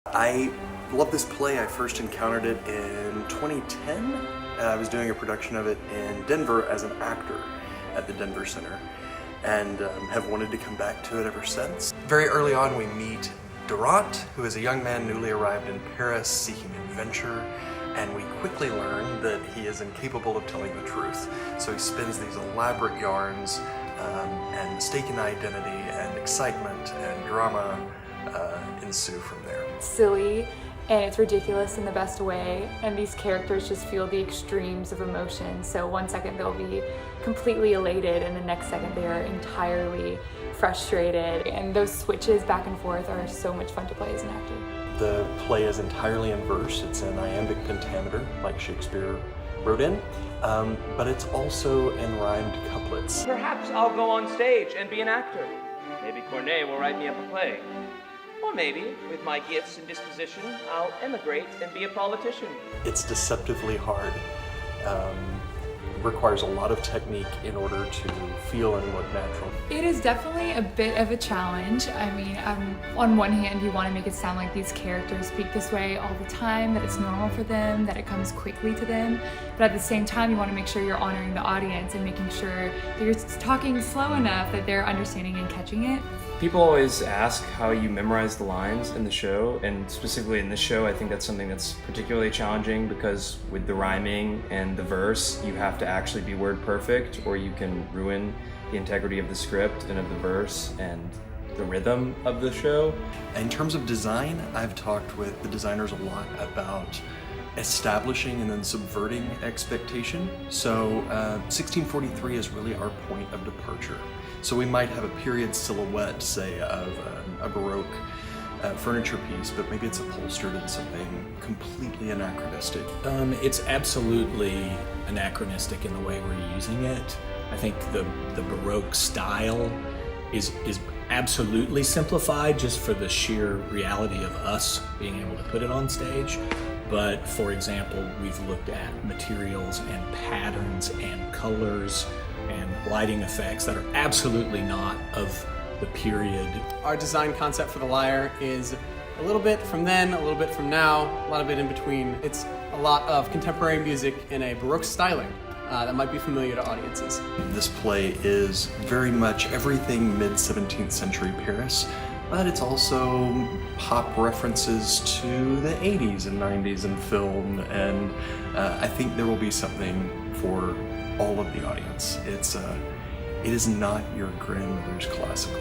I love this play. I first encountered it in 2010. I was doing a production of it in Denver as an actor at the Denver Center, and have wanted to come back to it ever since. Very early on we meet Durant, who is a young man newly arrived in Paris seeking adventure, and we quickly learn that he is incapable of telling the truth. So he spins these elaborate yarns, and mistaken identity and excitement and drama ensue from there. It's silly and it's ridiculous in the best way, and these characters just feel the extremes of emotion. So one second they'll be completely elated and the next second they are entirely frustrated, and those switches back and forth are so much fun to play as an actor. The play is entirely in verse. It's in iambic pentameter, like Shakespeare wrote in, but it's also in rhymed couplets. Perhaps I'll go on stage and be an actor. Maybe Corneille will write me up a play. Or maybe, with my gifts and disposition, I'll emigrate and be a politician. It's deceptively hard. Requires a lot of technique in order to feel and look natural. It is definitely a bit of a challenge. I mean, on one hand, you want to make it sound like these characters speak this way all the time, that it's normal for them, that it comes quickly to them. But at the same time, you want to make sure you're honoring the audience and making sure that you're talking slow enough that they're understanding and catching it. People always ask how you memorize the lines in the show, and specifically in this show, I think that's something that's particularly challenging because with the rhyming and the verse, you have to actually be word perfect or you can ruin the integrity of the script and of the verse and the rhythm of the show. In terms of design, I've talked with the designers a lot about establishing and then subverting expectation. So 1643 is really our point of departure. So we might have a period silhouette, say, of a Baroque furniture piece, but maybe it's upholstered in something completely anachronistic. It's absolutely anachronistic in the way we're using it. I think the Baroque style is absolutely simplified just for the sheer reality of us being able to put it on stage. But for example, we've looked at materials and patterns and colors and lighting effects that are absolutely not of the period. Our design concept for the lyre is a little bit from then, a little bit from now, a lot of it in between. It's a lot of contemporary music in a Baroque styling that might be familiar to audiences. This play is very much everything mid-17th century Paris, but it's also pop references to the 80s and 90s in film, and I think there will be something for all of the audience. It is not your grandmother's classical.